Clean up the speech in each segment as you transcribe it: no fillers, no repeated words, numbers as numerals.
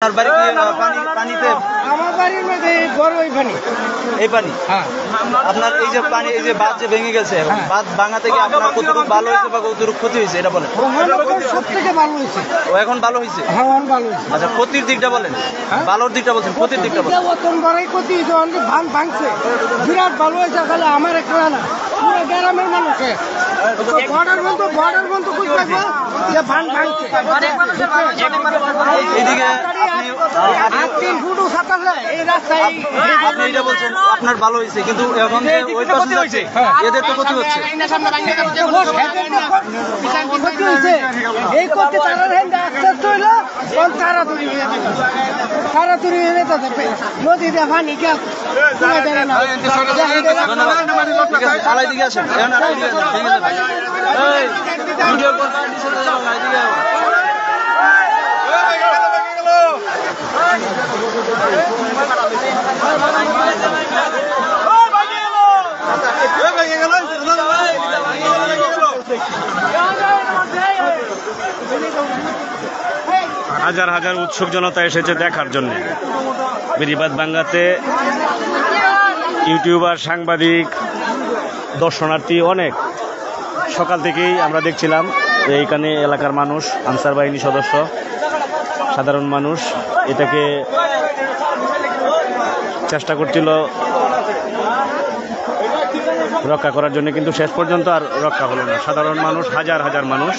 আপনার বাড়ি কি পানিতে? আমার বাড়ির মধ্যে বড় ওই পানি। এই পানি? হ্যাঁ। আপনার এই যে পানি, এই যে বাঁধ যে ভেঙে গেছে, বাঁধ ভাঙা থেকে আপনার কতটুকু ভালো হয়েছে বা কতটুকু ক্ষতি হয়েছে এটা বলেন। সব থেকে ভালো হয়েছে। ও এখন ভালো হয়েছে? হ্যাঁ, ভালো হয়েছে। আচ্ছা, ক্ষতির দিকটা বলেন। ভালোর দিকটা বলছেন, ক্ষতির দিকটা বলেন। অতন বড়ই ক্ষতি হয়েছে, অনেক ধান ভাঙছে, বিরাট ভালো হয়েছে। তাহলে আমার একটা না, পুরো গ্রামের মানুষে বর্ডার বন্ধ খুঁজ পাইবো যে ধান ভাঙছে। এইদিকে আপনি এটা বলছেন আপনার ভালো হয়েছে, কিন্তু এখন যে ওই পাশে যাচ্ছে এদের তো ক্ষতি হচ্ছে। এই করতে তারা আস্তে হইল তাড়াতাড়ি হয়ে যেতে নদীতে পানি কে আড়াই দিকে আসেন, হাজার হাজার উৎসুক জনতা এসেছে দেখার জন্য বেড়িবাঁধ ভাঙ্গাতে। ইউটিউবার, সাংবাদিক, দর্শনার্থী অনেক সকাল থেকেই আমরা দেখছিলাম যে এইখানে এলাকার মানুষ, আনসার বাহিনী সদস্য, সাধারণ মানুষ এটাকে চেষ্টা করছিল রক্ষা করার জন্য, কিন্তু শেষ পর্যন্ত আর রক্ষা হলো না। সাধারণ মানুষ, হাজার হাজার মানুষ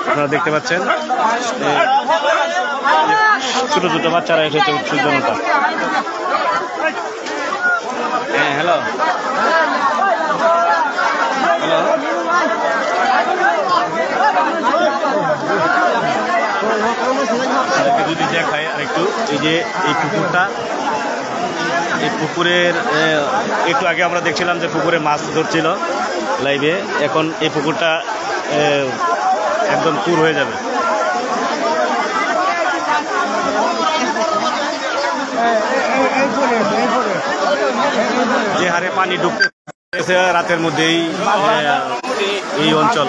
আপনারা দেখতে পাচ্ছেন, ছোট ছোট বাচ্চারা এসেছে, উৎসুক জনতা। হ্যাঁ, হ্যালো যদি দেখায় আর একটু, এই যে এই পুকুরটা, এই পুকুরের একটু আগে আমরা দেখছিলাম যে পুকুরে মাছ ধরছিল লাইভে, এখন এই পুকুরটা একদম পুর হয়ে যাবে। যে হারে পানি ঢুকতেছে রাতের মধ্যেই এই অঞ্চল।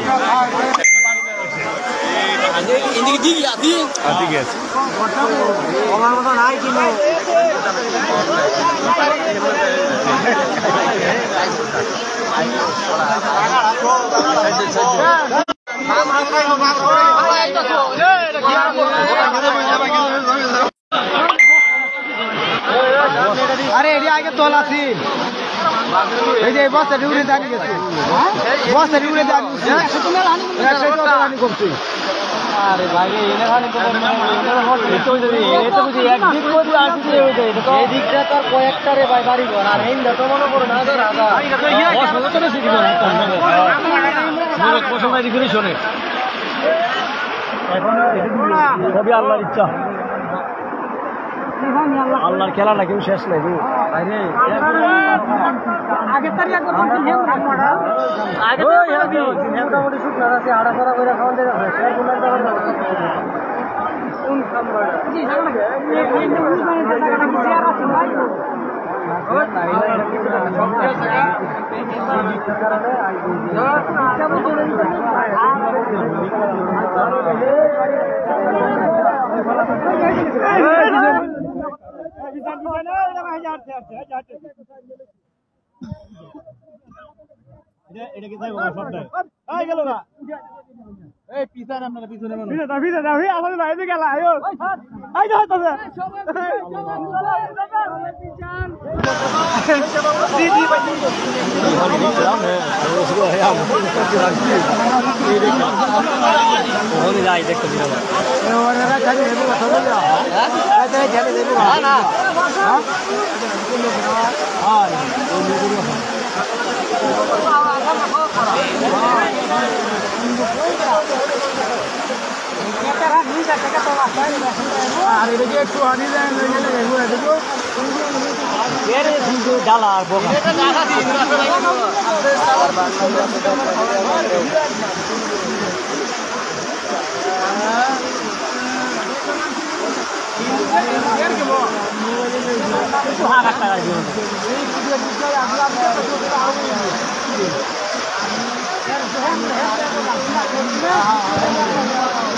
আরে এটি আগে তোলা আছে, এই যে বস্তা ডিউরে দাঁড়িয়ে গেছে, বস্তা ডিউরে দাঁড়িয়ে করছি। আরে ভাই এনে খালি এদিকটা তার কয়েকটা রে ভাই বাড়ি ঘর, আর এইটা তো মনে করো না শোনে সবই আল্লাহর ইচ্ছা, আল্লাহর খেলা না, কেউ শেষ নাই। মোটামুটি শুকনো আছে, আড়াচড়া করে খাওয়া যায়।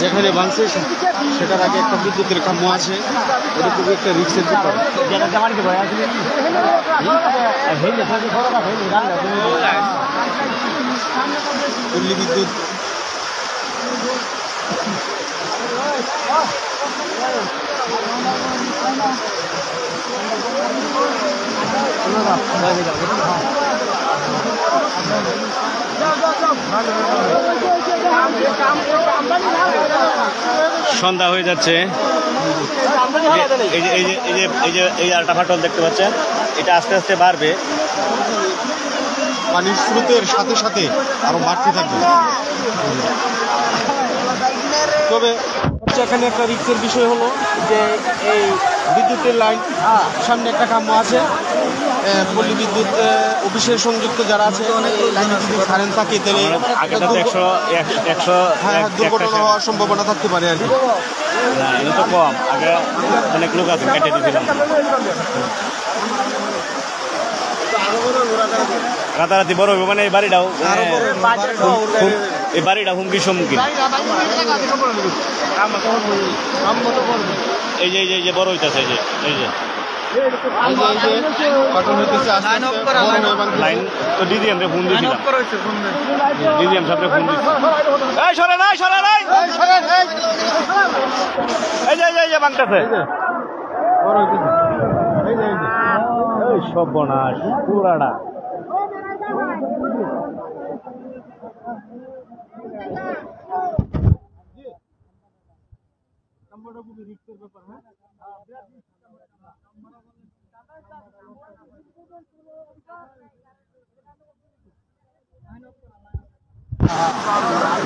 যেখানে ভাঙছে সেটার আগে একটা বিদ্যুতের খাম্য আছে, এটা খুবই একটা রিক্সের ব্যাপার। পল্লী বিদ্যুৎ সন্ধ্যা হয়ে যাচ্ছে। এই যে এই যে এই যে এই যে এই আলটা ফাটল দেখতে পাচ্ছেন, এটা আস্তে আস্তে বাড়বে। পানির স্রোতের সাথে সাথে আরো বাড়তে থাকবে। তবে এখানে একটা রিক্সের বিষয় হলো যে এই বিদ্যুতের লাইন সামনে একটা খাম্য আছে, পল্লী বিদ্যুৎ অফিসের সংযুক্ত যারা আছে এই লাইনে যদি কারেন্ট থাকে তাহলে আগেটাতে 100 দুর্ঘটনা হওয়ার সম্ভাবনা থাকতে পারে আর কি। না, এটা তো কম, আগে অনেক লোক আছে কেটে দিয়েছিলাম। রাতারাতি বড় হবে মানে এই বাড়িটাও এই বাড়িটা হুমকির সম্মুখীন। এই যে এই যে বড় হইতেছে, এই যে এই যে লাইন তো ডিজিএম রে ফোন দিয়েছিলাম, ডিজিএম সাহেবরে ফোন দিয়েছিলাম। এই সরে নাই, সরে নাই, এই যে এই যে বাংটাছে, এই সব বনাস পুরাটা।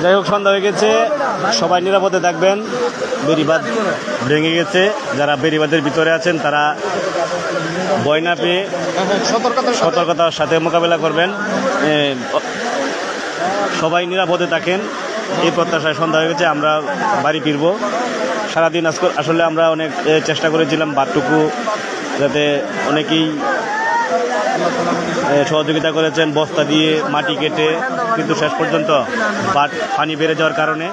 যাই হোক, সন্ধ্যা হয়ে গেছে, সবাই নিরাপদে থাকবেন। বেড়িবাঁধ ভেঙে গেছে, যারা বেড়িবাঁধের ভিতরে আছেন তারা ভয় না পেয়ে সতর্কতার সাথে মোকাবেলা করবেন। সবাই নিরাপদে থাকেন এই প্রত্যাশায় সন্ধ্যা হয়ে গেছে, আমরা বাড়ি ফিরব। সারাদিন আসলে আমরা অনেক চেষ্টা করেছিলাম বাঁধটুকু যাতে, অনেকেই সহযোগিতা করেছেন বস্তা দিয়ে মাটি কেটে, কিন্তু শেষ পর্যন্ত পানি বেড়ে যাওয়ার কারণে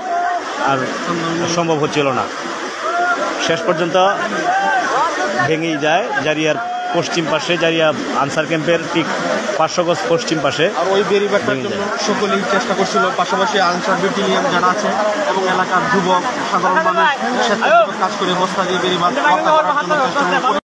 আর সম্ভব হচ্ছিল না। শেষ পর্যন্ত ভেঙেই যায় জারিয়ার পশ্চিম পাশে, জারিয়া আনসার ক্যাম্পের ঠিক 500 গজ পশ্চিম পাশে। আর ওই বেড়িবাঁধটার জন্য সকলেই চেষ্টা করছিল, পাশাপাশি আনসার ব্যাটালিয়ন যারা আছে এবং এলাকার যুবক সাধারণ মানুষ কাজ করে বস্তা দিয়ে বেড়িবাঁধ রক্ষা করার জন্য চেষ্টা